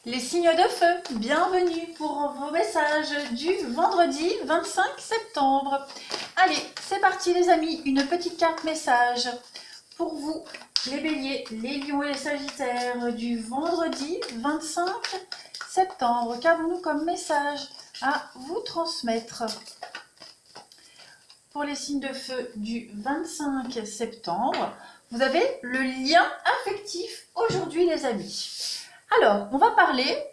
Les signes de feu, bienvenue pour vos messages du vendredi 25 septembre. Allez, c'est parti les amis, une petite carte message pour vous, les béliers, les lions et les sagittaires du vendredi 25 septembre. Qu'avons-nous comme message à vous transmettre? Pour les signes de feu du 25 septembre, vous avez le lien affectif aujourd'hui les amis. Alors, on va parler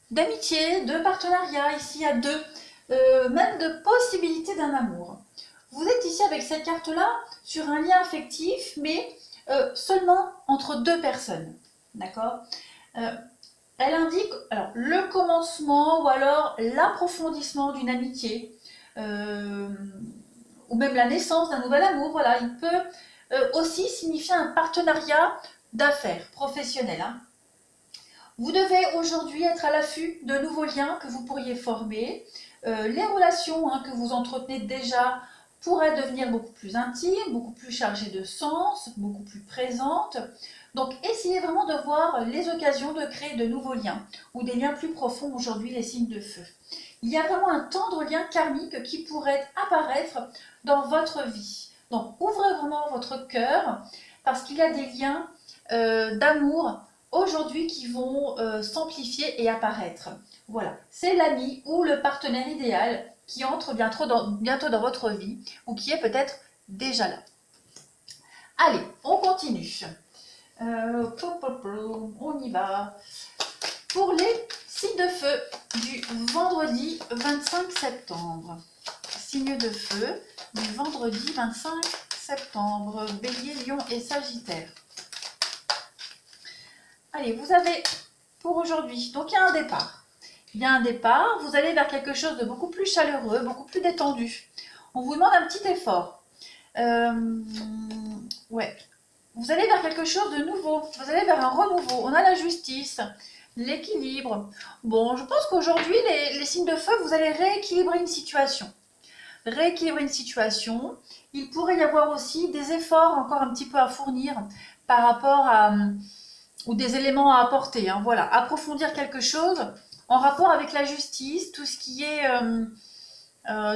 d'amitié, de partenariat, ici à deux, même de possibilité d'un amour. Vous êtes ici avec cette carte-là sur un lien affectif, mais seulement entre deux personnes. D'accord? Elle indique alors, le commencement ou alors l'approfondissement d'une amitié, ou même la naissance d'un nouvel amour. Voilà, il peut aussi signifier un partenariat d'affaires professionnel. Hein. Vous devez aujourd'hui être à l'affût de nouveaux liens que vous pourriez former. Les relations que vous entretenez déjà pourraient devenir beaucoup plus intimes, beaucoup plus chargées de sens, beaucoup plus présentes. Donc essayez vraiment de voir les occasions de créer de nouveaux liens ou des liens plus profonds aujourd'hui, les signes de feu. Il y a vraiment un tendre lien karmique qui pourrait apparaître dans votre vie. Donc ouvrez vraiment votre cœur parce qu'il y a des liens d'amour aujourd'hui qui vont s'amplifier et apparaître. Voilà, c'est l'ami ou le partenaire idéal qui entre bientôt dans votre vie ou qui est peut-être déjà là. Allez, on continue. On y va. Pour les signes de feu du vendredi 25 septembre. Signes de feu du vendredi 25 septembre. Bélier, Lion et Sagittaire. Allez, vous avez pour aujourd'hui, donc il y a un départ. Il y a un départ, vous allez vers quelque chose de beaucoup plus chaleureux, beaucoup plus détendu. On vous demande un petit effort. Ouais. Vous allez vers quelque chose de nouveau, vous allez vers un renouveau. On a la justice, l'équilibre. Bon, je pense qu'aujourd'hui, les signes de feu, vous allez rééquilibrer une situation. Rééquilibrer une situation. Il pourrait y avoir aussi des efforts encore un petit peu à fournir par rapport à... ou des éléments à apporter. Hein, voilà, approfondir quelque chose en rapport avec la justice, tout ce qui est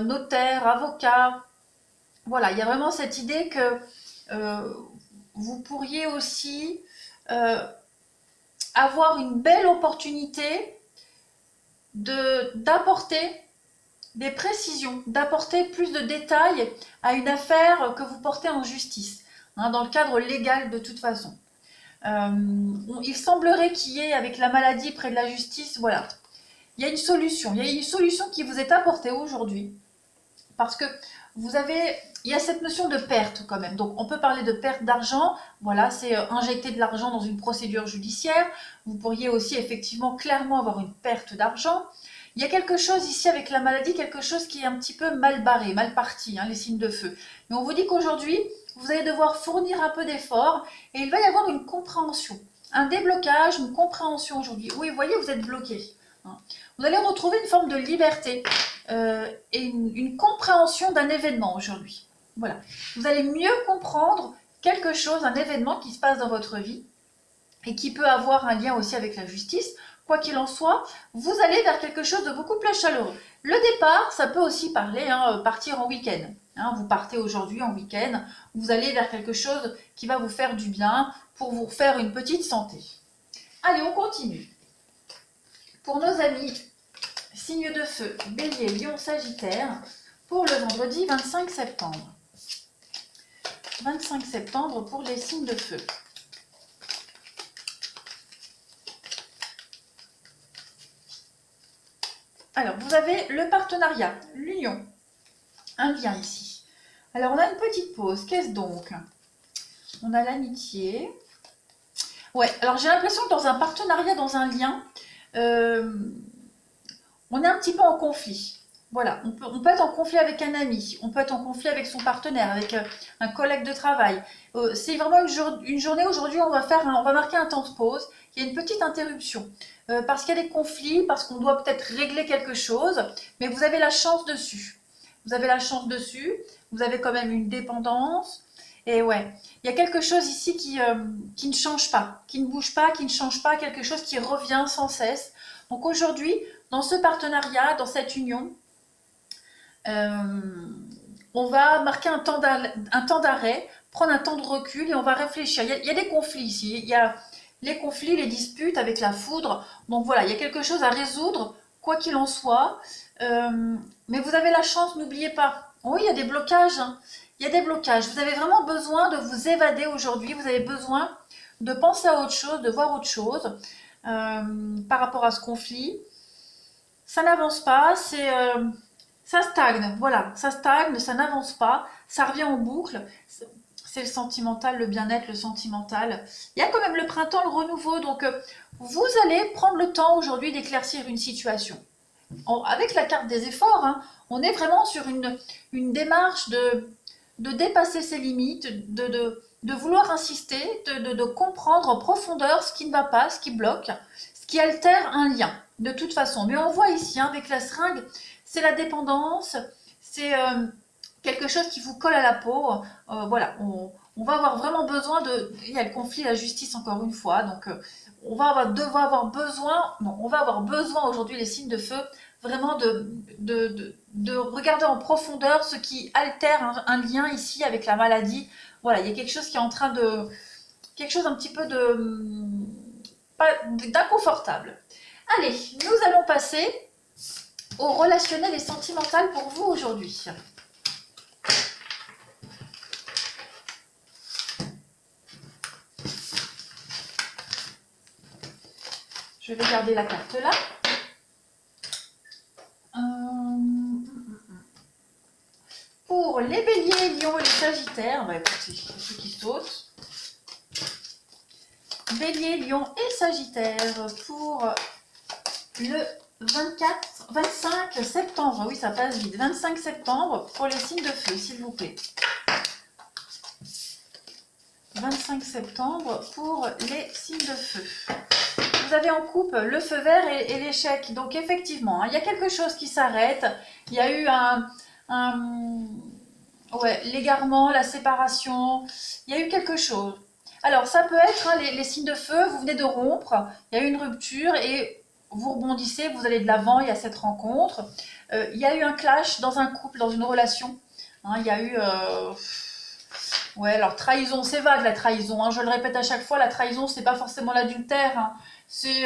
notaire, avocat. Voilà, il y a vraiment cette idée que vous pourriez aussi avoir une belle opportunité d'apporter des précisions, d'apporter plus de détails à une affaire que vous portez en justice, hein, dans le cadre légal de toute façon. Il semblerait qu'il y ait, avec la maladie près de la justice, voilà, il y a une solution. Il y a une solution qui vous est apportée aujourd'hui. Parce que il y a cette notion de perte quand même. Donc on peut parler de perte d'argent. Voilà, c'est injecter de l'argent dans une procédure judiciaire. Vous pourriez aussi effectivement clairement avoir une perte d'argent. Il y a quelque chose ici avec la maladie, quelque chose qui est un petit peu mal barré, mal parti, hein, les signes de feu. Mais on vous dit qu'aujourd'hui, vous allez devoir fournir un peu d'effort et il va y avoir une compréhension, un déblocage, une compréhension aujourd'hui. Oui, vous voyez, vous êtes bloqué. Hein. Vous allez retrouver une forme de liberté et une compréhension d'un événement aujourd'hui. Voilà. Vous allez mieux comprendre quelque chose, un événement qui se passe dans votre vie et qui peut avoir un lien aussi avec la justice. Quoi qu'il en soit, vous allez vers quelque chose de beaucoup plus chaleureux. Le départ, ça peut aussi parler, partir en week-end. Hein, vous partez aujourd'hui en week-end, vous allez vers quelque chose qui va vous faire du bien pour vous faire une petite santé. Allez, on continue. Pour nos amis, signes de feu, Bélier, Lion, Sagittaire, pour le vendredi 25 septembre. 25 septembre pour les signes de feu. Alors, vous avez le partenariat, l'union, un lien ici. Alors, on a une petite pause. Qu'est-ce donc? On a l'amitié. Ouais, alors j'ai l'impression que dans un partenariat, dans un lien, on est un petit peu en conflit. Voilà, on peut être en conflit avec un ami, on peut être en conflit avec son partenaire, avec un collègue de travail. C'est vraiment une journée aujourd'hui, on va marquer un temps de pause. Il y a une petite interruption parce qu'il y a des conflits, parce qu'on doit peut-être régler quelque chose, mais vous avez la chance dessus. Vous avez la chance dessus, vous avez quand même une dépendance Et ouais, il y a quelque chose ici qui ne change pas, qui ne bouge pas, qui ne change pas, quelque chose qui revient sans cesse. Donc aujourd'hui, dans ce partenariat, dans cette union, euh, on va marquer un temps d'arrêt, prendre un temps de recul et on va réfléchir. Il y a des conflits ici, il y a les conflits, les disputes avec la foudre. Donc voilà, il y a quelque chose à résoudre, quoi qu'il en soit. Mais vous avez la chance, n'oubliez pas. Oui, il y a des blocages, hein. Il y a des blocages. Vous avez vraiment besoin de vous évader aujourd'hui. Vous avez besoin de penser à autre chose, de voir autre chose par rapport à ce conflit. Ça n'avance pas, ça stagne. Voilà, ça stagne, ça n'avance pas, ça revient en boucle. C'est le sentimental, le bien-être, le sentimental. Il y a quand même le printemps, le renouveau. Donc, vous allez prendre le temps aujourd'hui d'éclaircir une situation. Avec la carte des efforts, hein, on est vraiment sur une démarche de dépasser ses limites, de vouloir insister, de comprendre en profondeur ce qui ne va pas, ce qui bloque, ce qui altère un lien, de toute façon. Mais on voit ici, hein, avec la seringue, c'est la dépendance, c'est quelque chose qui vous colle à la peau. Voilà, on va avoir vraiment besoin de... Il y a le conflit, la justice, encore une fois, donc on va avoir besoin, non, on va avoir besoin aujourd'hui, les signes de feu, vraiment de regarder en profondeur ce qui altère un lien ici avec la maladie. Voilà, il y a quelque chose qui est en train de... quelque chose un petit peu d'inconfortable. Allez, nous allons passer au relationnel et sentimental pour vous aujourd'hui. Je vais garder la carte là. Pour les béliers, lions et les sagittaires, bah écoutez, ceux qui sautent. Bélier, lion et sagittaire pour le 25 septembre. Oui, ça passe vite. 25 septembre pour les signes de feu, s'il vous plaît. 25 septembre pour les signes de feu. Vous avez en coupe le feu vert et l'échec. Donc effectivement, hein, il y a quelque chose qui s'arrête. Il y a eu ouais, l'égarement, la séparation. Il y a eu quelque chose. Alors ça peut être hein, les signes de feu. Vous venez de rompre. Il y a eu une rupture et vous rebondissez. Vous allez de l'avant. Il y a cette rencontre. Il y a eu un clash dans un couple, dans une relation. Hein, il y a eu... Ouais, alors trahison, c'est vague la trahison, hein, je le répète à chaque fois, la trahison c'est pas forcément l'adultère, hein. C'est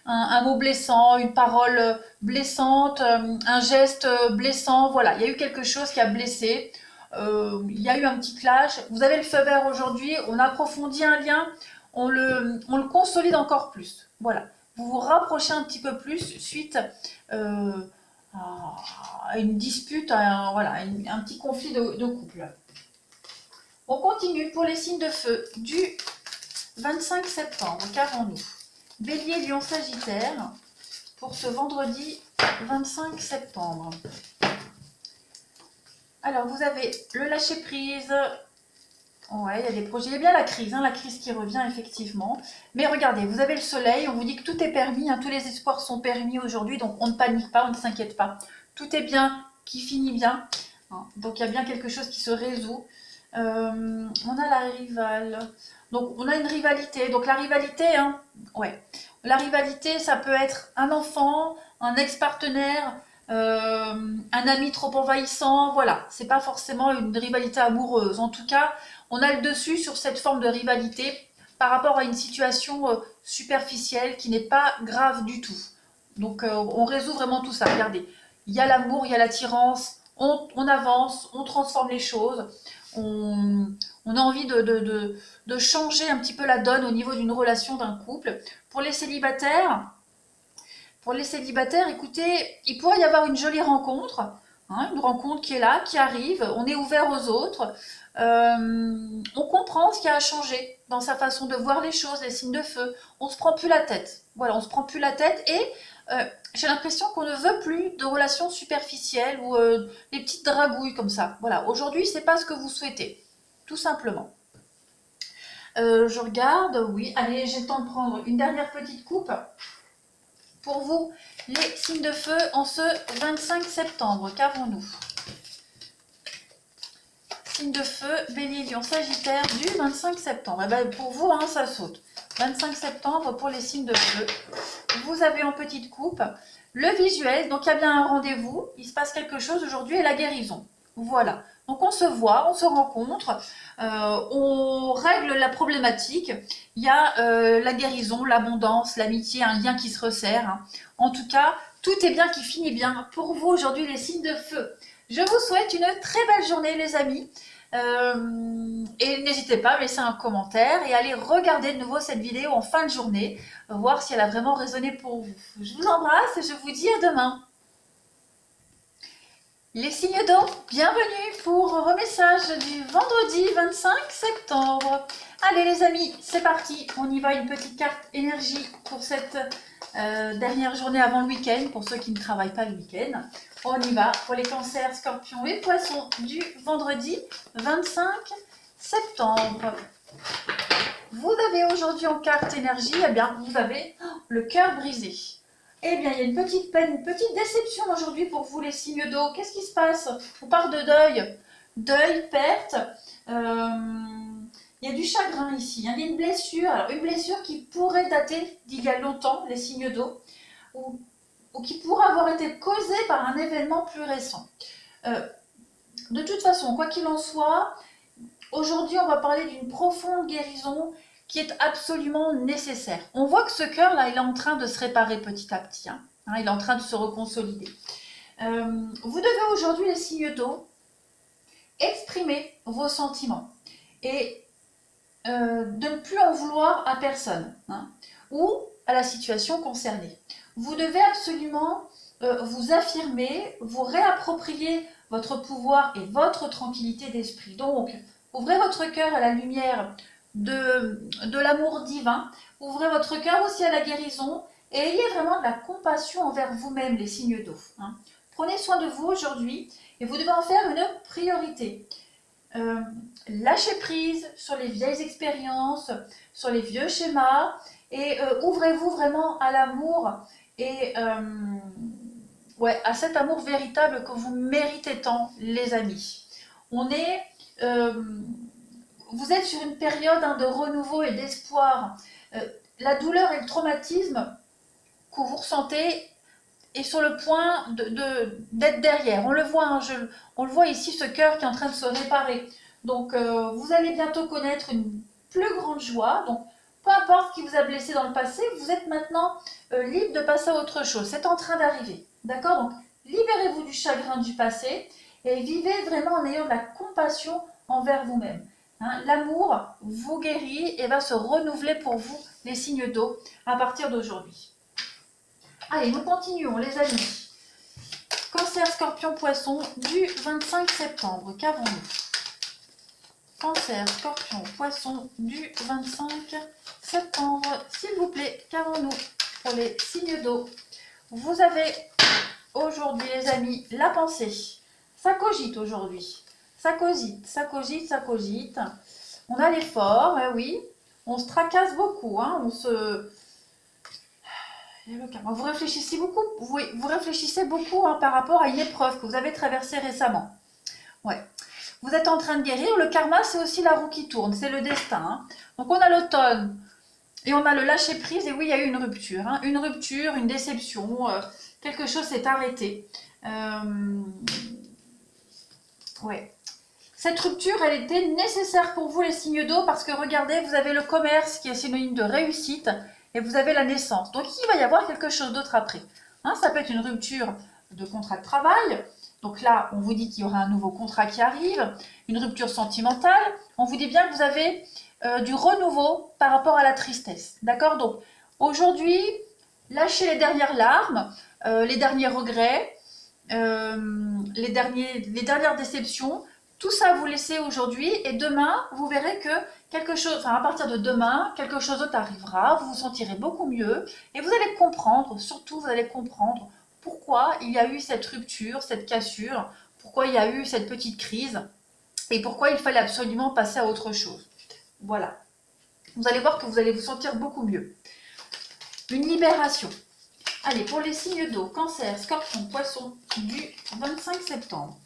un mot blessant, une parole blessante, un geste blessant, voilà, il y a eu quelque chose qui a blessé, il y a eu un petit clash, vous avez le feu vert aujourd'hui, on approfondit un lien, on le consolide encore plus, voilà, vous vous rapprochez un petit peu plus suite à une dispute, voilà, un petit conflit de couple. On continue pour les signes de feu du 25 septembre, qu'avons-nous? Bélier, lion, sagittaire, pour ce vendredi 25 septembre. Alors, vous avez le lâcher-prise. Ouais, il y a des projets. Il y a bien la crise qui revient, effectivement. Mais regardez, vous avez le soleil, on vous dit que tout est permis, hein, tous les espoirs sont permis aujourd'hui, donc on ne panique pas, on ne s'inquiète pas. Tout est bien, qui finit bien. Hein, donc, il y a bien quelque chose qui se résout. On a la rivale. Donc, on a une rivalité. Donc, la rivalité, hein, ouais. La rivalité, ça peut être un enfant, un ex-partenaire, un ami trop envahissant. Voilà, c'est pas forcément une rivalité amoureuse. En tout cas, on a le dessus sur cette forme de rivalité par rapport à une situation superficielle qui n'est pas grave du tout. Donc, on résout vraiment tout ça. Regardez, il y a l'amour, il y a l'attirance. On avance, on transforme les choses. On a envie de changer un petit peu la donne au niveau d'une relation, d'un couple. Pour les célibataires, écoutez, il pourrait y avoir une jolie rencontre, hein, une rencontre qui est là, qui arrive, on est ouvert aux autres, on comprend ce qui a changé dans sa façon de voir les choses, les signes de feu, on se prend plus la tête, voilà, on se prend plus la tête et j'ai l'impression qu'on ne veut plus de relations superficielles ou des petites dragouilles comme ça. Voilà, aujourd'hui, c'est pas ce que vous souhaitez, tout simplement. Je regarde, oui. Allez, j'ai le temps de prendre une dernière petite coupe. Pour vous, les signes de feu en ce 25 septembre, qu'avons-nous? signe de feu, Bélier, Lion, Sagittaire du 25 septembre. Et ben pour vous, hein, ça saute. 25 septembre pour les signes de feu. Vous avez en petite coupe le visuel, donc il y a bien un rendez-vous, il se passe quelque chose aujourd'hui et la guérison. Voilà, donc on se voit, on se rencontre, on règle la problématique, il y a la guérison, l'abondance, l'amitié, un lien qui se resserre. Hein. En tout cas, tout est bien qui finit bien pour vous aujourd'hui les signes de feu. Je vous souhaite une très belle journée les amis. Et n'hésitez pas à laisser un commentaire et allez regarder de nouveau cette vidéo en fin de journée, voir si elle a vraiment résonné pour vous. Je vous embrasse et je vous dis à demain. Les signes d'eau, bienvenue pour remessage du vendredi 25 septembre. Allez les amis, c'est parti, on y va, une petite carte énergie pour cette dernière journée avant le week-end, pour ceux qui ne travaillent pas le week-end. On y va pour les cancers, scorpions et poissons du vendredi 25 septembre. Vous avez aujourd'hui en carte énergie, eh bien, vous avez le cœur brisé. Eh bien, il y a une petite peine, une petite déception aujourd'hui pour vous les signes d'eau. Qu'est-ce qui se passe? On parle de deuil. Deuil, perte. Il y a du chagrin ici. Hein. Il y a une blessure. Alors, une blessure qui pourrait dater d'il y a longtemps, les signes d'eau. Ou qui pourrait avoir été causée par un événement plus récent. De toute façon, quoi qu'il en soit, aujourd'hui, on va parler d'une profonde guérison qui est absolument nécessaire. On voit que ce cœur-là, il est en train de se réparer petit à petit. Hein. Il est en train de se reconsolider. Vous devez aujourd'hui, les signes d'eau, exprimer vos sentiments et de ne plus en vouloir à personne hein, ou à la situation concernée. Vous devez absolument vous affirmer, vous réapproprier votre pouvoir et votre tranquillité d'esprit. Donc, ouvrez votre cœur à la lumière de l'amour divin, ouvrez votre cœur aussi à la guérison et ayez vraiment de la compassion envers vous-même, les signes d'eau. Hein. Prenez soin de vous aujourd'hui et vous devez en faire une priorité. Lâchez prise sur les vieilles expériences, sur les vieux schémas et ouvrez-vous vraiment à l'amour et ouais, à cet amour véritable que vous méritez tant, les amis. Vous êtes sur une période hein, de renouveau et d'espoir. La douleur et le traumatisme que vous ressentez est sur le point d'être derrière. On le voit, hein, on le voit ici, ce cœur qui est en train de se réparer. Donc, vous allez bientôt connaître une plus grande joie. Donc, peu importe ce qui vous a blessé dans le passé, vous êtes maintenant libre de passer à autre chose. C'est en train d'arriver. D'accord? Donc, libérez-vous du chagrin du passé et vivez vraiment en ayant de la compassion envers vous-même. Hein, l'amour vous guérit et va se renouveler pour vous, les signes d'eau, à partir d'aujourd'hui. Allez, nous continuons, les amis. Cancer, scorpion, poisson, du 25 septembre. Qu'avons-nous? Cancer, scorpion, poisson, du 25 septembre. S'il vous plaît, qu'avons-nous pour les signes d'eau? Vous avez aujourd'hui, les amis, la pensée. Ça cogite aujourd'hui. Ça cogite, ça cogite, ça cogite. On a l'effort, oui. On se tracasse beaucoup. Hein, vous réfléchissez beaucoup, vous réfléchissez beaucoup hein, par rapport à une épreuve que vous avez traversée récemment. Ouais. Vous êtes en train de guérir. Le karma, c'est aussi la roue qui tourne. C'est le destin. Hein. Donc, on a l'automne et on a le lâcher-prise. Et oui, il y a eu une rupture. Hein. Une rupture, une déception. Quelque chose s'est arrêté. Ouais. Cette rupture, elle était nécessaire pour vous, les signes d'eau, parce que regardez, vous avez le commerce qui est synonyme de réussite et vous avez la naissance. Donc, il va y avoir quelque chose d'autre après. Hein, ça peut être une rupture de contrat de travail. Donc là, on vous dit qu'il y aura un nouveau contrat qui arrive, une rupture sentimentale. On vous dit bien que vous avez du renouveau par rapport à la tristesse. D'accord? Donc, aujourd'hui, lâchez les dernières larmes, les derniers regrets, les dernières déceptions. Tout ça, vous laissez aujourd'hui et demain, vous verrez que quelque chose, enfin à partir de demain, quelque chose d'autre arrivera, vous vous sentirez beaucoup mieux et vous allez comprendre, surtout vous allez comprendre pourquoi il y a eu cette rupture, cette cassure, pourquoi il y a eu cette petite crise et pourquoi il fallait absolument passer à autre chose. Voilà. Vous allez voir que vous allez vous sentir beaucoup mieux. Une libération. Allez, pour les signes d'eau, cancer, scorpion, poisson, du 25 septembre.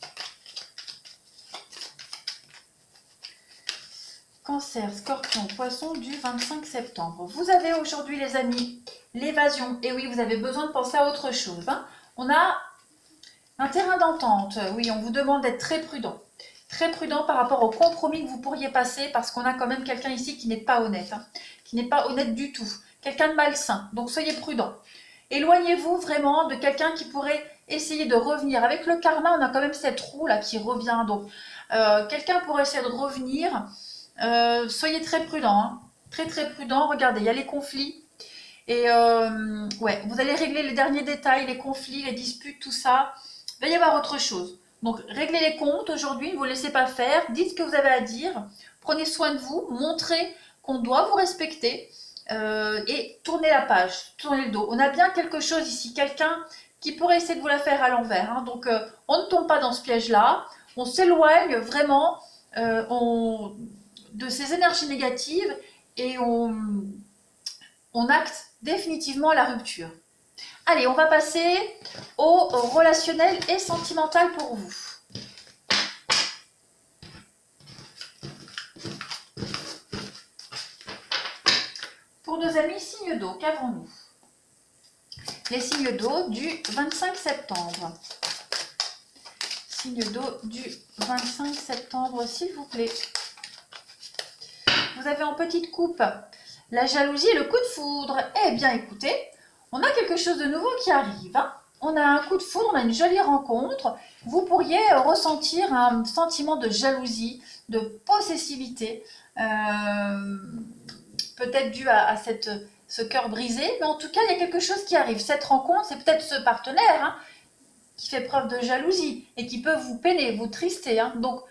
Cancer, Scorpion, Poisson du 25 septembre. Vous avez aujourd'hui, les amis, l'évasion. Et oui, vous avez besoin de penser à autre chose. Hein. On a un terrain d'entente. Oui, on vous demande d'être très prudent. Très prudent par rapport au compromis que vous pourriez passer, parce qu'on a quand même quelqu'un ici qui n'est pas honnête. Hein, qui n'est pas honnête du tout. Quelqu'un de malsain. Donc, soyez prudent. Éloignez-vous vraiment de quelqu'un qui pourrait essayer de revenir. Avec le karma, on a quand même cette roue là qui revient. Donc, quelqu'un pourrait essayer de revenir. Soyez très prudent, hein. Très très prudent. Regardez, il y a les conflits. Et ouais, vous allez régler les derniers détails, les conflits, les disputes, tout ça. Il va y avoir autre chose. Donc, réglez les comptes aujourd'hui, ne vous laissez pas faire. Dites ce que vous avez à dire. Prenez soin de vous. Montrez qu'on doit vous respecter. Et tournez la page, tournez le dos. On a bien quelque chose ici, quelqu'un qui pourrait essayer de vous la faire à l'envers. Hein. Donc, on ne tombe pas dans ce piège-là. On s'éloigne vraiment de ces énergies négatives et on acte définitivement la rupture. Allez, on va passer au relationnel et sentimental pour vous. Pour nos amis signes d'eau, qu'avons-nous? Les signes d'eau du 25 septembre. Signe d'eau du 25 septembre, s'il vous plaît. Vous avez en petite coupe la jalousie et le coup de foudre. Eh bien, écoutez, on a quelque chose de nouveau qui arrive. Hein. On a un coup de foudre, on a une jolie rencontre. Vous pourriez ressentir un sentiment de jalousie, de possessivité, peut-être dû à ce cœur brisé. Mais en tout cas, il y a quelque chose qui arrive. Cette rencontre, c'est peut-être ce partenaire hein, qui fait preuve de jalousie et qui peut vous peiner, vous trister. Hein. Donc,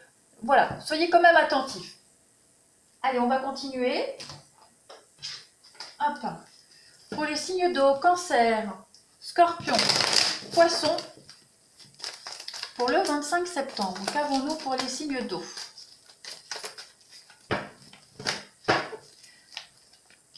voilà, soyez quand même attentifs. Allez, on va continuer. Hop. Pour les signes d'eau, Cancer, Scorpion, Poisson, pour le 25 septembre. Qu'avons-nous pour les signes d'eau?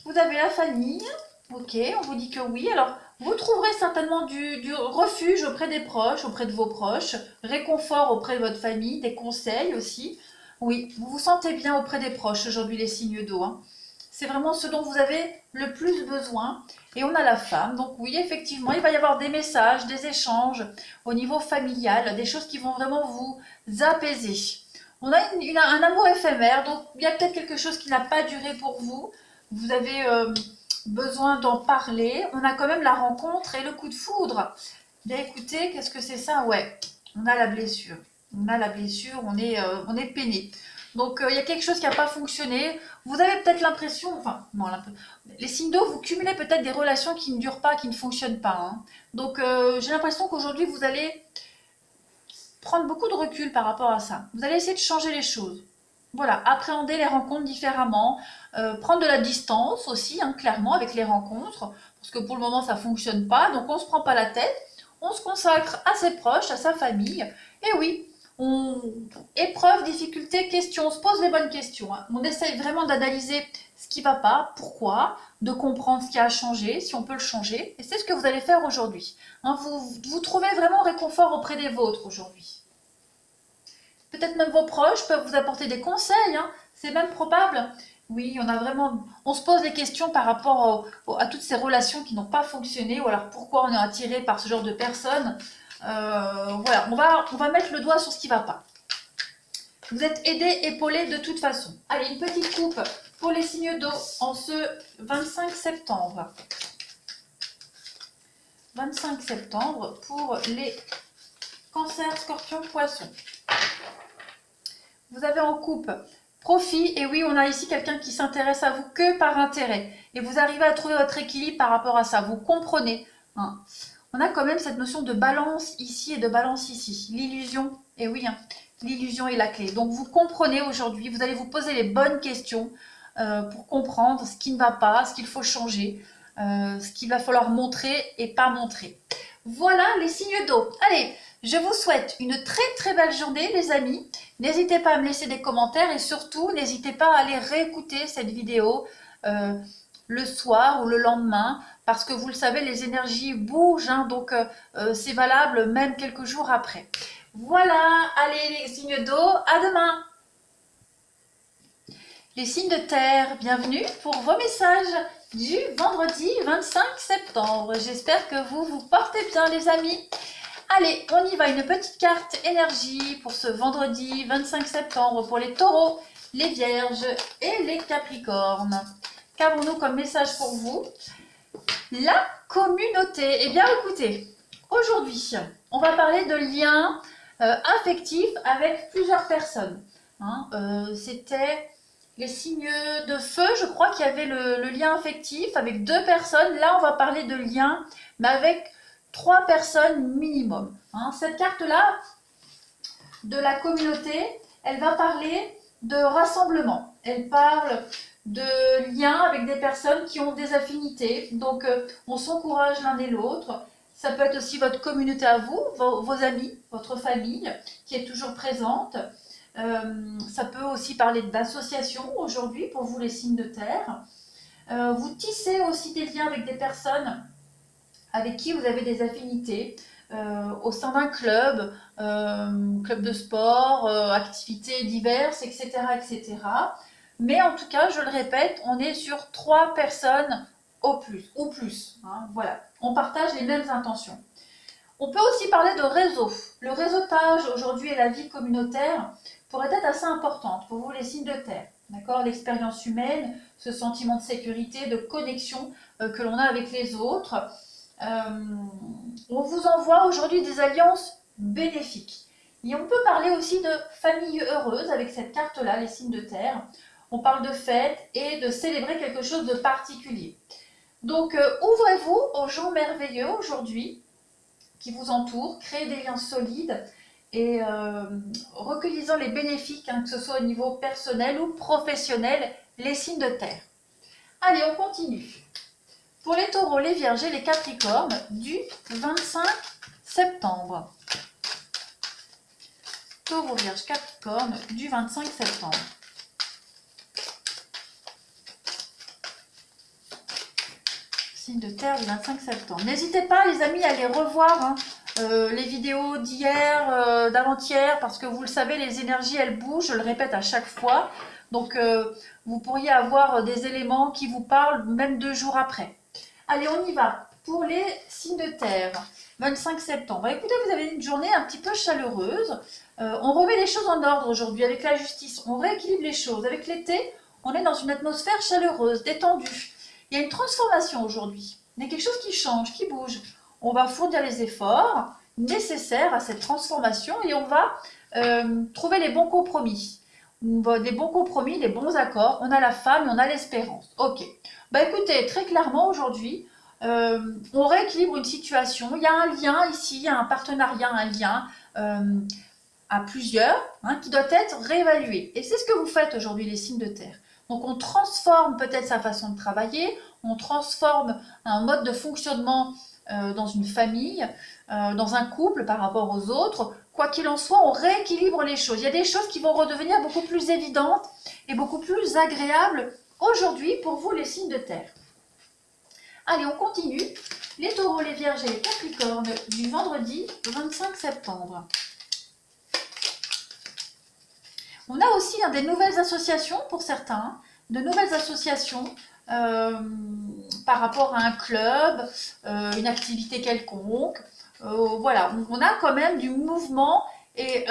Vous avez la famille. Ok, on vous dit que oui. Alors, vous trouverez certainement du refuge auprès des proches, auprès de vos proches, réconfort auprès de votre famille, des conseils aussi. Oui, vous vous sentez bien auprès des proches aujourd'hui, les signes d'eau. Hein. C'est vraiment ce dont vous avez le plus besoin. Et on a la femme. Donc oui, effectivement, il va y avoir des messages, des échanges au niveau familial, des choses qui vont vraiment vous apaiser. On a un amour éphémère, donc il y a peut-être quelque chose qui n'a pas duré pour vous. Vous avez besoin d'en parler. On a quand même la rencontre et le coup de foudre. Bien écoutez, qu'est-ce que c'est ça? Ouais, on a la blessure. On a la blessure, on est peiné. Donc, il y a quelque chose qui n'a pas fonctionné. Vous avez peut-être l'impression, enfin, non, les signes d'eau, vous cumulez peut-être des relations qui ne durent pas, qui ne fonctionnent pas. Hein. Donc, j'ai l'impression qu'aujourd'hui, vous allez prendre beaucoup de recul par rapport à ça. Vous allez essayer de changer les choses. Voilà, appréhender les rencontres différemment, prendre de la distance aussi, hein, clairement, avec les rencontres, parce que pour le moment, ça ne fonctionne pas. Donc, on ne se prend pas la tête, on se consacre à ses proches, à sa famille. Et oui, épreuve, difficulté, question, on se pose les bonnes questions. Hein. On essaye vraiment d'analyser ce qui ne va pas, pourquoi, de comprendre ce qui a changé, si on peut le changer. Et c'est ce que vous allez faire aujourd'hui. Hein, vous trouvez vraiment réconfort auprès des vôtres aujourd'hui. Peut-être même vos proches peuvent vous apporter des conseils. Hein. C'est même probable. Oui, on se pose des questions par rapport à toutes ces relations qui n'ont pas fonctionné, ou alors pourquoi on est attiré par ce genre de personnes. Voilà, on va mettre le doigt sur ce qui ne va pas. Vous êtes aidé, épaulé de toute façon. Allez, une petite coupe pour les signes d'eau en ce 25 septembre. 25 septembre pour les cancers, scorpions, poissons. Vous avez en coupe profit, et oui, on a ici quelqu'un qui s'intéresse à vous que par intérêt. Et vous arrivez à trouver votre équilibre par rapport à ça. Vous comprenez. Hein. On a quand même cette notion de balance ici et de balance ici. L'illusion, et oui, hein, l'illusion est la clé. Donc vous comprenez aujourd'hui, vous allez vous poser les bonnes questions pour comprendre ce qui ne va pas, ce qu'il faut changer, ce qu'il va falloir montrer et pas montrer. Voilà les signes d'eau. Allez, je vous souhaite une très très belle journée les amis. N'hésitez pas à me laisser des commentaires et surtout n'hésitez pas à aller réécouter cette vidéo le soir ou le lendemain parce que vous le savez, les énergies bougent, hein, donc c'est valable même quelques jours après. Voilà, allez les signes d'eau, à demain! Les signes de terre, bienvenue pour vos messages du vendredi 25 septembre. J'espère que vous vous portez bien les amis. Allez, on y va, une petite carte énergie pour ce vendredi 25 septembre pour les taureaux, les vierges et les capricornes. Qu'avons-nous comme message pour vous? La communauté. Eh bien écoutez, aujourd'hui, on va parler de liens affectifs avec plusieurs personnes. C'était les signes de feu, je crois qu'il y avait le lien affectif avec 2 personnes. Là, on va parler de liens, mais avec 3 personnes minimum. Cette carte-là, de la communauté, elle va parler de rassemblement. Elle parle de liens avec des personnes qui ont des affinités. Donc, on s'encourage l'un et l'autre. Ça peut être aussi votre communauté à vous, vos amis, votre famille qui est toujours présente. Ça peut aussi parler d'association aujourd'hui pour vous les signes de terre. Vous tissez aussi des liens avec des personnes avec qui vous avez des affinités au sein d'un club, club de sport, activités diverses, etc., etc. Mais en tout cas, je le répète, on est sur 3 personnes au plus, ou plus. Voilà, on partage les mêmes intentions. On peut aussi parler de réseau. Le réseautage aujourd'hui et la vie communautaire pourrait être assez importante pour vous les signes de terre. D'accord, l'expérience humaine, ce sentiment de sécurité, de connexion que l'on a avec les autres. On vous envoie aujourd'hui des alliances bénéfiques. Et on peut parler aussi de famille heureuse avec cette carte-là, les signes de terre. On parle de fête et de célébrer quelque chose de particulier. Donc, ouvrez-vous aux gens merveilleux aujourd'hui qui vous entourent, créez des liens solides et recueillez-en les bénéfices, que ce soit au niveau personnel ou professionnel, les signes de terre. Allez, on continue. Pour les taureaux, les vierges et les capricornes du 25 septembre. Taureau, vierge, capricorne du 25 septembre. Signe de terre du 25 septembre. N'hésitez pas les amis à aller revoir les vidéos d'hier, d'avant-hier, parce que vous le savez, les énergies elles bougent, je le répète à chaque fois. Donc vous pourriez avoir des éléments qui vous parlent même 2 jours après. Allez, on y va. Pour les signes de terre, 25 septembre. Écoutez, vous avez une journée un petit peu chaleureuse. On remet les choses en ordre aujourd'hui avec la justice. On rééquilibre les choses. Avec l'été, on est dans une atmosphère chaleureuse, détendue. Il y a une transformation aujourd'hui. Il y a quelque chose qui change, qui bouge. On va fournir les efforts nécessaires à cette transformation et on va trouver les bons compromis. Les bons compromis, les bons accords. On a la femme et on a l'espérance. Ok. Bah écoutez, très clairement aujourd'hui, on rééquilibre une situation. Il y a un lien ici, il y a un partenariat, un lien à plusieurs qui doit être réévalué. Et c'est ce que vous faites aujourd'hui les signes de terre. Donc on transforme peut-être sa façon de travailler, on transforme un mode de fonctionnement dans une famille, dans un couple par rapport aux autres. Quoi qu'il en soit, on rééquilibre les choses. Il y a des choses qui vont redevenir beaucoup plus évidentes et beaucoup plus agréables aujourd'hui pour vous les signes de terre. Allez, on continue. Les taureaux, les vierges et les capricornes du vendredi 25 septembre. On a aussi des nouvelles associations pour certains, de nouvelles associations par rapport à un club, une activité quelconque. Voilà, on a quand même du mouvement et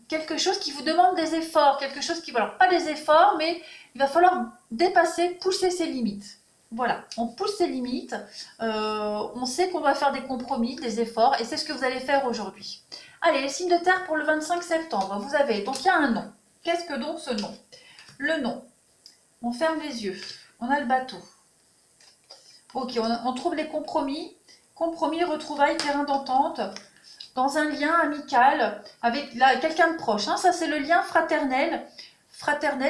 quelque chose qui vous demande des efforts, quelque chose qui, alors pas des efforts, mais il va falloir dépasser, pousser ses limites. Voilà, on pousse ses limites, on sait qu'on va faire des compromis, des efforts, et c'est ce que vous allez faire aujourd'hui. Allez, les signes de terre pour le 25 septembre, vous avez, donc il y a un nom. Qu'est-ce que donc ce nom? Le nom, on ferme les yeux, on a le bateau. Ok, on trouve les compromis, retrouvailles, terrain d'entente, dans un lien amical avec quelqu'un de proche. Ça c'est le lien fraternel,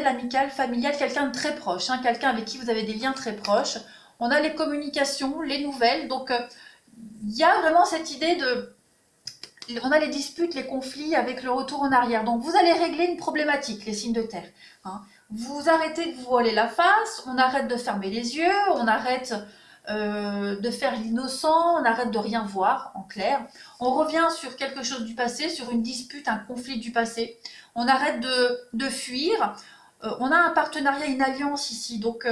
amical, familial, quelqu'un de très proche, quelqu'un avec qui vous avez des liens très proches. On a les communications, les nouvelles, donc il y a vraiment cette idée de... On a les disputes, les conflits avec le retour en arrière. Donc vous allez régler une problématique, les signes de terre. Vous arrêtez de vous voiler la face, on arrête de fermer les yeux, on arrête de faire l'innocent, on arrête de rien voir, en clair. On revient sur quelque chose du passé, sur une dispute, un conflit du passé. On arrête de fuir. on a un partenariat, une alliance ici. Donc,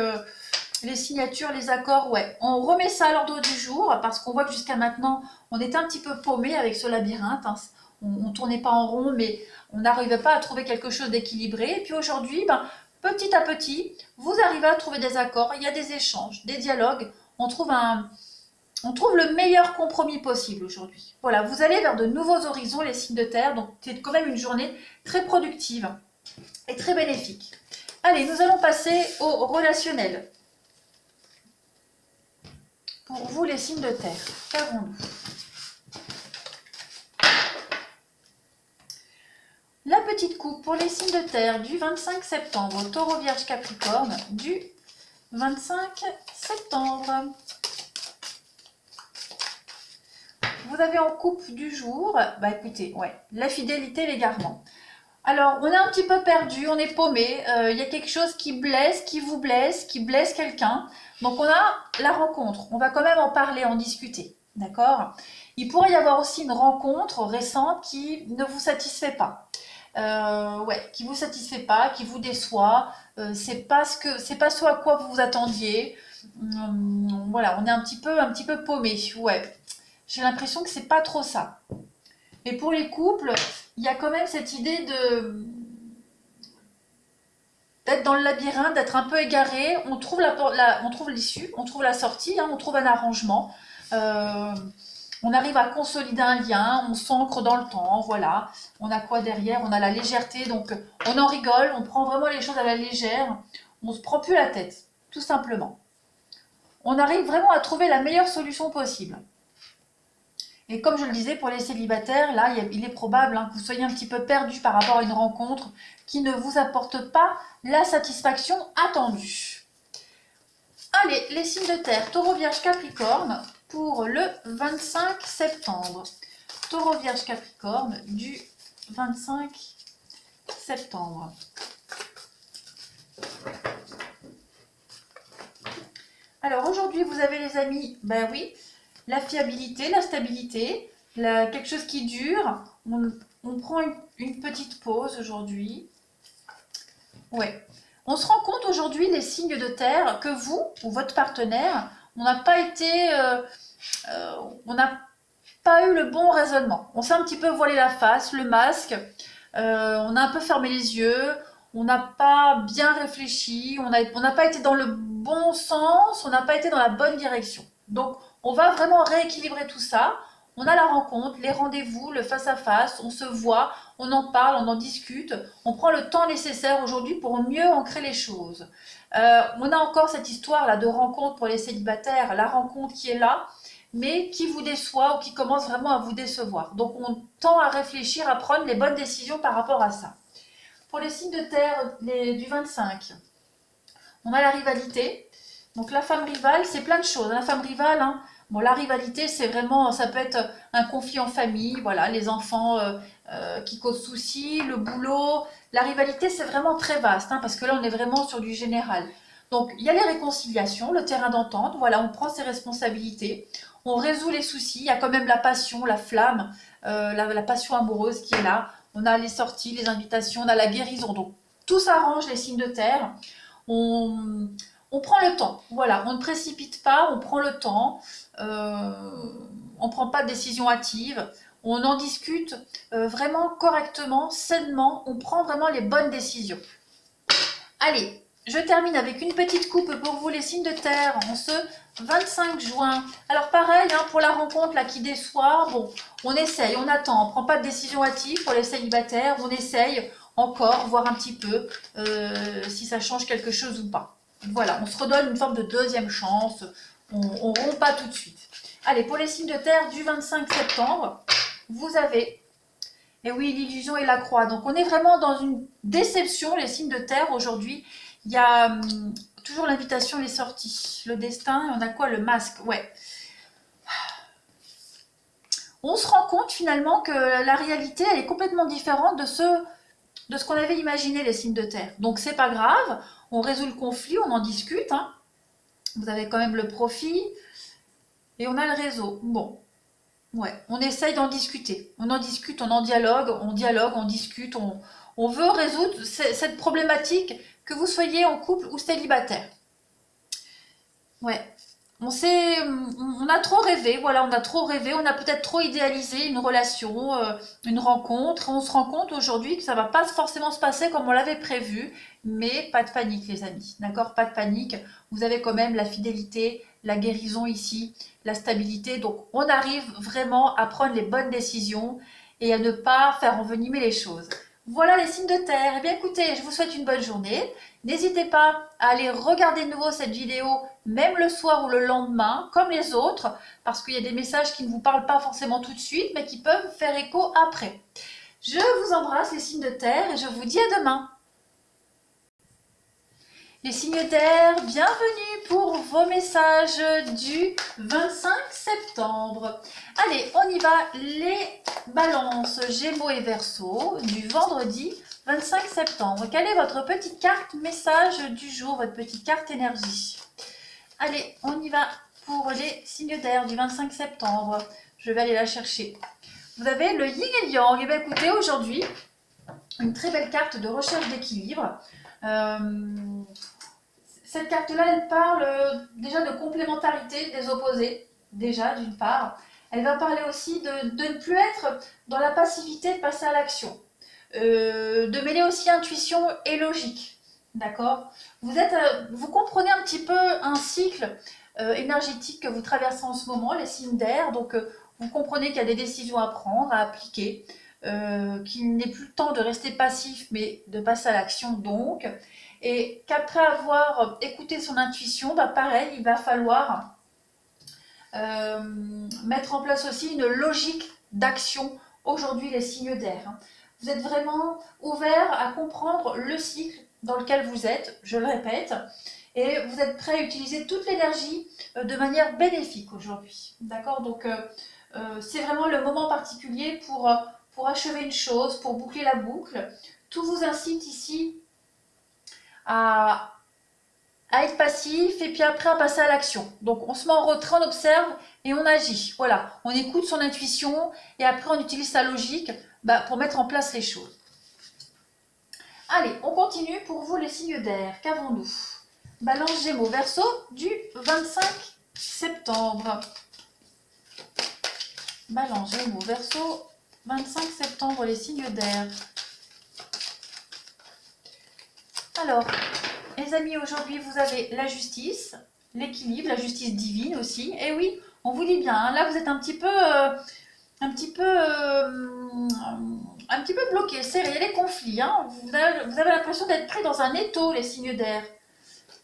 les signatures, les accords, ouais. On remet ça à l'ordre du jour parce qu'on voit que jusqu'à maintenant, on était un petit peu paumé avec ce labyrinthe. Hein. On ne tournait pas en rond, mais on n'arrivait pas à trouver quelque chose d'équilibré. Et puis aujourd'hui, ben, petit à petit, vous arrivez à trouver des accords. Il y a des échanges, des dialogues. On trouve le meilleur compromis possible aujourd'hui. Voilà, vous allez vers de nouveaux horizons, les signes de terre. Donc, c'est quand même une journée très productive et très bénéfique. Allez, nous allons passer au relationnel. Pour vous, les signes de terre, qu'avons-nous? La petite coupe pour les signes de terre du 25 septembre, Taureau, Vierge, Capricorne, du 25 septembre. Vous avez en coupe du jour, bah écoutez, ouais, la fidélité, l'égarement. Alors, on est un petit peu perdu, on est paumé, il y a quelque chose qui blesse, qui vous blesse, qui blesse quelqu'un. Donc, on a la rencontre, on va quand même en parler, en discuter, d'accord? Il pourrait y avoir aussi une rencontre récente qui ne vous satisfait pas. Ouais, qui vous satisfait pas, qui vous déçoit, c'est pas ce à quoi vous vous attendiez. Voilà, on est un petit peu paumé, ouais. J'ai l'impression que c'est pas trop ça. Et pour les couples, il y a quand même cette idée d'être dans le labyrinthe, d'être un peu égaré. On trouve l'issue, on trouve la sortie, hein, on trouve un arrangement. On arrive à consolider un lien, on s'ancre dans le temps, voilà. On a quoi derrière? On a la légèreté, donc on en rigole, on prend vraiment les choses à la légère. On se prend plus la tête, tout simplement. On arrive vraiment à trouver la meilleure solution possible. Et comme je le disais, pour les célibataires, là, il est probable que vous soyez un petit peu perdu par rapport à une rencontre qui ne vous apporte pas la satisfaction attendue. Allez, les signes de terre, Taureau, Vierge, Capricorne, pour le 25 septembre. Taureau, Vierge, Capricorne, du 25 septembre. Alors aujourd'hui, vous avez les amis, ben oui, la fiabilité, la stabilité, quelque chose qui dure. On prend une petite pause aujourd'hui. Ouais. On se rend compte aujourd'hui, les signes de terre, que vous ou votre partenaire, on n'a pas eu le bon raisonnement. On s'est un petit peu voilé la face, le masque. On a un peu fermé les yeux. On n'a pas bien réfléchi. On n'a pas été dans le bon sens. On n'a pas été dans la bonne direction. Donc, on va vraiment rééquilibrer tout ça. On a la rencontre, les rendez-vous, le face-à-face, on se voit, on en parle, on en discute, on prend le temps nécessaire aujourd'hui pour mieux ancrer les choses. On a encore cette histoire-là de rencontre pour les célibataires, la rencontre qui est là, mais qui vous déçoit ou qui commence vraiment à vous décevoir. Donc on tend à réfléchir, à prendre les bonnes décisions par rapport à ça. Pour les signes de terre du 25, on a la rivalité. Donc la femme rivale, c'est plein de choses. La femme rivale, hein, bon, la rivalité, c'est vraiment, ça peut être un conflit en famille, voilà, les enfants qui causent souci, le boulot. La rivalité, c'est vraiment très vaste, hein, parce que là, on est vraiment sur du général. Donc, il y a les réconciliations, le terrain d'entente, voilà, on prend ses responsabilités, on résout les soucis, il y a quand même la passion, la flamme, la passion amoureuse qui est là. On a les sorties, les invitations, on a la guérison. Donc, tout s'arrange, les signes de terre. On prend le temps, voilà, on ne précipite pas, on prend le temps, on ne prend pas de décision hâtive, on en discute vraiment correctement, sainement, on prend vraiment les bonnes décisions. Allez, je termine avec une petite coupe pour vous les signes de terre en ce 25 juin. Alors pareil, hein, pour la rencontre là, qui déçoit, bon, on essaye, on attend, on ne prend pas de décision hâtive pour les célibataires, on essaye encore, voir un petit peu si ça change quelque chose ou pas. Voilà, on se redonne une forme de deuxième chance, on ne rompt pas tout de suite. Allez, pour les signes de terre du 25 septembre, vous avez, et oui, l'illusion et la croix. Donc on est vraiment dans une déception, les signes de terre aujourd'hui. Il y a toujours l'invitation, les sorties, le destin, on a quoi? Le masque, ouais. On se rend compte finalement que la réalité, elle est complètement différente de ce qu'on avait imaginé, les signes de terre. Donc c'est pas grave, on résout le conflit, on en discute, hein. Vous avez quand même le profit et on a le réseau. Bon, ouais, on essaye d'en discuter. On en discute, on en dialogue, on discute, on veut résoudre cette problématique que vous soyez en couple ou célibataire. Ouais. On a trop rêvé, voilà, on a trop rêvé, on a peut-être trop idéalisé une relation, une rencontre. On se rend compte aujourd'hui que ça va pas forcément se passer comme on l'avait prévu, mais pas de panique les amis, d'accord? Pas de panique. Vous avez quand même la fidélité, la guérison ici, la stabilité. Donc on arrive vraiment à prendre les bonnes décisions et à ne pas faire envenimer les choses. Voilà les signes de terre. Eh bien écoutez, je vous souhaite une bonne journée. N'hésitez pas à aller regarder de nouveau cette vidéo, même le soir ou le lendemain, comme les autres, parce qu'il y a des messages qui ne vous parlent pas forcément tout de suite, mais qui peuvent faire écho après. Je vous embrasse les signes de terre et je vous dis à demain. Les signes d'air, bienvenue pour vos messages du 25 septembre. Allez, on y va, les balances Gémeaux et Verseau du vendredi 25 septembre. Quelle est votre petite carte message du jour, votre petite carte énergie? Allez, on y va pour les signes d'air du 25 septembre. Je vais aller la chercher. Vous avez le yin et le yang. Et bien écoutez, aujourd'hui, une très belle carte de recherche d'équilibre. Cette carte-là, elle parle déjà de complémentarité des opposés, déjà d'une part. Elle va parler aussi de ne plus être dans la passivité, de passer à l'action. De mêler aussi intuition et logique. D'accord? Vous comprenez un petit peu un cycle énergétique que vous traversez en ce moment, les signes d'air. Donc, vous comprenez qu'il y a des décisions à prendre, à appliquer, qu'il n'est plus le temps de rester passif, mais de passer à l'action donc. Et qu'après avoir écouté son intuition, bah pareil, il va falloir mettre en place aussi une logique d'action aujourd'hui, les signes d'air. Vous êtes vraiment ouvert à comprendre le cycle dans lequel vous êtes, je le répète, et vous êtes prêt à utiliser toute l'énergie de manière bénéfique aujourd'hui. D'accord? Donc, c'est vraiment le moment particulier pour achever une chose, pour boucler la boucle. Tout vous incite ici à être passif et puis après à passer à l'action. Donc on se met en retrait, on observe et on agit. Voilà, on écoute son intuition et après on utilise sa logique pour mettre en place les choses. Allez, on continue pour vous les signes d'air. Qu'avons-nous? Balance Gémeaux, Verseau du 25 septembre. Balance Gémeaux, Verseau, 25 septembre, les signes d'air. Alors, les amis, aujourd'hui, vous avez la justice, l'équilibre, la justice divine aussi. Et oui, on vous dit bien, hein, là, vous êtes un petit peu bloqué, serré. Il y a les conflits. Hein. Vous avez l'impression d'être pris dans un étau, les signes d'air.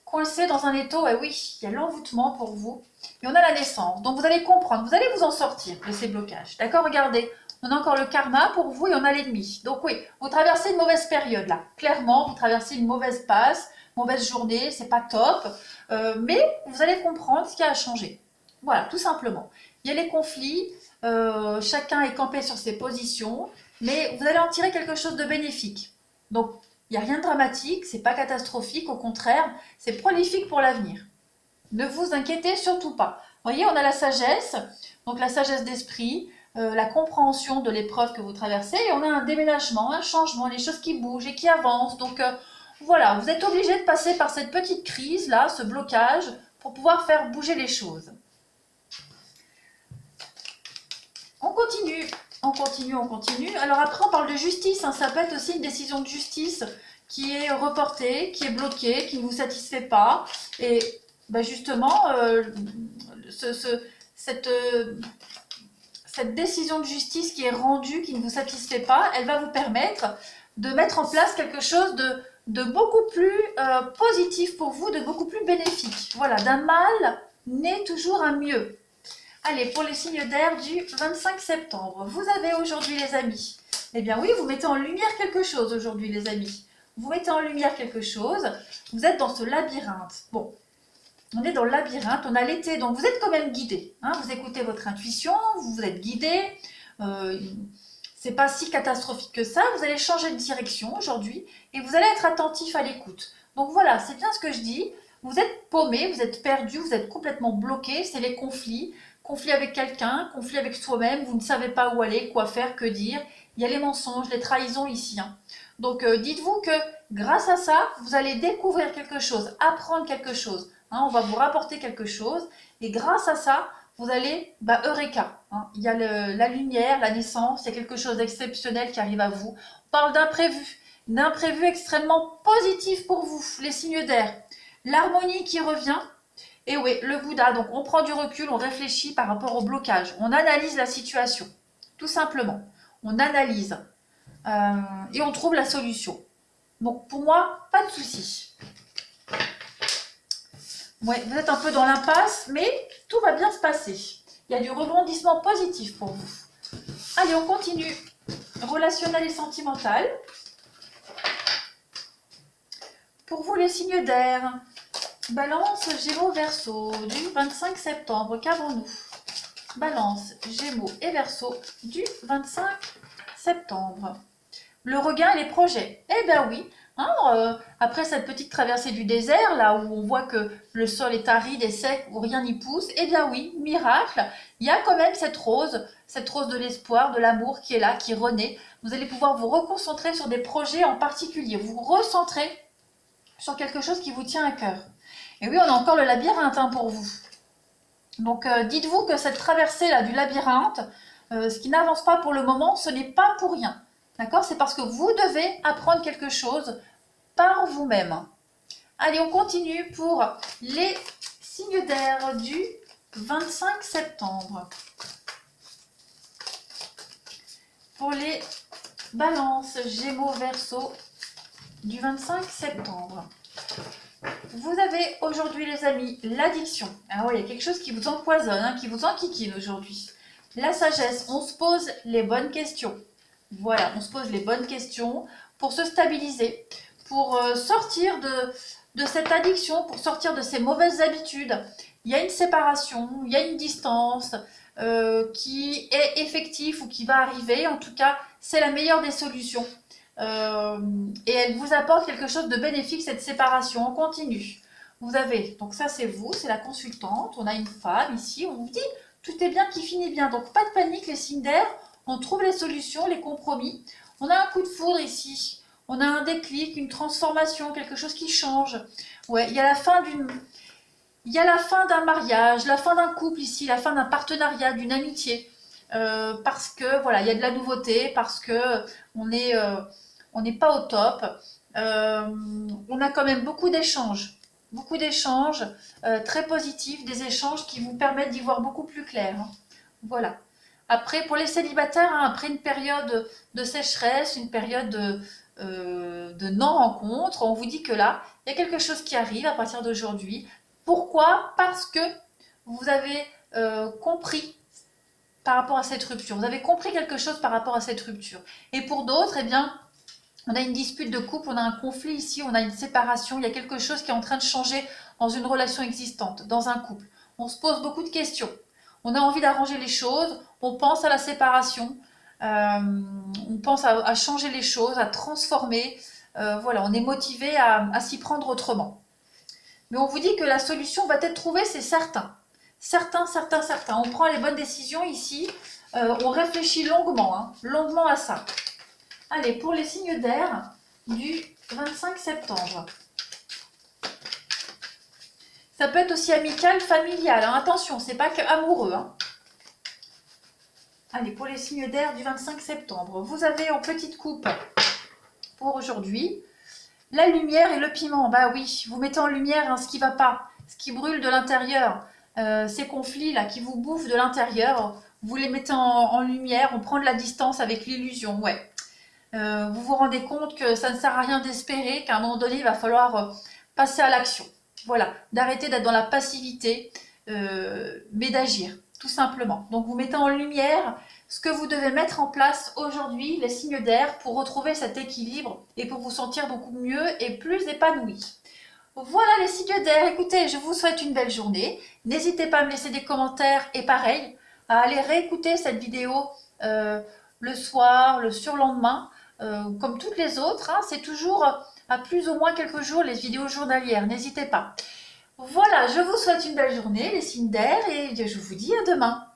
Coincé dans un étau, et oui, il y a l'envoûtement pour vous. Et on a la naissance. Donc, vous allez comprendre, vous allez vous en sortir de ces blocages. D'accord? Regardez. On a encore le karma pour vous et on a l'ennemi. Donc oui, vous traversez une mauvaise période là. Clairement, vous traversez une mauvaise passe, mauvaise journée, c'est pas top. Mais vous allez comprendre ce qui a changé. Voilà, tout simplement. Il y a les conflits, chacun est campé sur ses positions, mais vous allez en tirer quelque chose de bénéfique. Donc, il n'y a rien de dramatique, c'est pas catastrophique, au contraire, c'est prolifique pour l'avenir. Ne vous inquiétez surtout pas. Vous voyez, on a la sagesse, donc la sagesse d'esprit, la compréhension de l'épreuve que vous traversez, et on a un déménagement, un changement, les choses qui bougent et qui avancent. Donc voilà, vous êtes obligé de passer par cette petite crise là, ce blocage, pour pouvoir faire bouger les choses. On continue, on continue, on continue. Alors après on parle de justice, hein. Ça peut être aussi une décision de justice qui est reportée, qui est bloquée, qui ne vous satisfait pas. Et justement, cette décision de justice qui est rendue, qui ne vous satisfait pas, elle va vous permettre de mettre en place quelque chose de beaucoup plus positif pour vous, de beaucoup plus bénéfique. Voilà, d'un mal naît toujours un mieux. Allez, pour les signes d'air du 25 septembre, vous avez aujourd'hui les amis. Eh bien oui, vous mettez en lumière quelque chose aujourd'hui les amis. Vous mettez en lumière quelque chose, vous êtes dans ce labyrinthe. Bon. On est dans le labyrinthe, on a l'été, donc vous êtes quand même guidé. Hein, vous écoutez votre intuition, vous êtes guidé. C'est pas si catastrophique que ça. Vous allez changer de direction aujourd'hui et vous allez être attentif à l'écoute. Donc voilà, c'est bien ce que je dis. Vous êtes paumé, vous êtes perdu, vous êtes complètement bloqué. C'est les conflits. Conflit avec quelqu'un, conflit avec soi-même. Vous ne savez pas où aller, quoi faire, que dire. Il y a les mensonges, les trahisons ici. Hein. Donc dites-vous que grâce à ça, vous allez découvrir quelque chose, apprendre quelque chose. Hein, on va vous rapporter quelque chose et grâce à ça, vous allez, eureka, hein, il y a la lumière, la naissance, il y a quelque chose d'exceptionnel qui arrive à vous. On parle d'imprévu extrêmement positif pour vous, les signes d'air. L'harmonie qui revient, et oui, le Bouddha, donc on prend du recul, on réfléchit par rapport au blocage, on analyse la situation, tout simplement. On analyse et on trouve la solution. Donc pour moi, pas de souci. Ouais, vous êtes un peu dans l'impasse, mais tout va bien se passer. Il y a du rebondissement positif pour vous. Allez, on continue. Relationnel et sentimental. Pour vous, les signes d'air. Balance, Gémeaux, Verseau, du 25 septembre. Qu'avons-nous? Balance, Gémeaux et Verseau, du 25 septembre. Le regain et les projets. Eh bien oui, hein, après cette petite traversée du désert, là où on voit que le sol est aride et sec, où rien n'y pousse, eh bien oui, miracle, il y a quand même cette rose de l'espoir, de l'amour qui est là, qui renaît. Vous allez pouvoir vous reconcentrer sur des projets en particulier, vous recentrer sur quelque chose qui vous tient à cœur. Et oui, on a encore le labyrinthe hein, pour vous. Donc dites-vous que cette traversée là du labyrinthe, ce qui n'avance pas pour le moment, ce n'est pas pour rien. D'accord? C'est parce que vous devez apprendre quelque chose par vous-même. Allez, on continue pour les signes d'air du 25 septembre. Pour les balances, Gémeaux, Verseau du 25 septembre. Vous avez aujourd'hui, les amis, l'addiction. Ah oui, il y a quelque chose qui vous empoisonne, hein, qui vous enquiquine aujourd'hui. La sagesse, on se pose les bonnes questions. Voilà, on se pose les bonnes questions pour se stabiliser, pour sortir de cette addiction, pour sortir de ces mauvaises habitudes. Il y a une séparation, il y a une distance qui est effective ou qui va arriver. En tout cas, c'est la meilleure des solutions. Et elle vous apporte quelque chose de bénéfique, cette séparation. On continue. Vous avez, donc ça c'est vous, c'est la consultante. On a une femme ici, on vous dit tout est bien qui finit bien. Donc pas de panique les signes d'air. On trouve les solutions, les compromis. On a un coup de foudre ici. On a un déclic, une transformation, quelque chose qui change. Ouais, il y a la fin d'un mariage, la fin d'un couple ici, la fin d'un partenariat, d'une amitié. Parce que voilà, il y a de la nouveauté, parce que on n'est pas au top. On a quand même beaucoup d'échanges très positifs, des échanges qui vous permettent d'y voir beaucoup plus clair. Hein. Voilà. Après, pour les célibataires, hein, après une période de sécheresse, une période de non-rencontre, on vous dit que là, il y a quelque chose qui arrive à partir d'aujourd'hui. Pourquoi? Parce que vous avez compris par rapport à cette rupture. Vous avez compris quelque chose par rapport à cette rupture. Et pour d'autres, eh bien, on a une dispute de couple, on a un conflit ici, on a une séparation, il y a quelque chose qui est en train de changer dans une relation existante, dans un couple. On se pose beaucoup de questions. On a envie d'arranger les choses, on pense à la séparation, on pense à changer les choses, à transformer. Voilà, on est motivé à s'y prendre autrement. Mais on vous dit que la solution va être trouvée, c'est certain. Certain. On prend les bonnes décisions ici, on réfléchit longuement, hein, longuement à ça. Allez, pour les signes d'air du 25 septembre. Ça peut être aussi amical, familial. Hein. Attention, c'est pas que amoureux. Hein. Allez, pour les signes d'air du 25 septembre. Vous avez en petite coupe pour aujourd'hui la lumière et le piment. Bah oui, vous mettez en lumière hein, ce qui ne va pas, ce qui brûle de l'intérieur. Ces conflits-là qui vous bouffent de l'intérieur, vous les mettez en lumière. On prend de la distance avec l'illusion. Ouais. Vous vous rendez compte que ça ne sert à rien d'espérer, qu'à un moment donné, il va falloir passer à l'action. Voilà, d'arrêter d'être dans la passivité, mais d'agir, tout simplement. Donc, vous mettez en lumière ce que vous devez mettre en place aujourd'hui, les signes d'air, pour retrouver cet équilibre et pour vous sentir beaucoup mieux et plus épanoui. Voilà les signes d'air. Écoutez, je vous souhaite une belle journée. N'hésitez pas à me laisser des commentaires et pareil, à aller réécouter cette vidéo le soir, le surlendemain, comme toutes les autres. Hein, c'est toujours à plus ou moins quelques jours les vidéos journalières. N'hésitez pas. Voilà, je vous souhaite une belle journée, les signes d'air, et je vous dis à demain.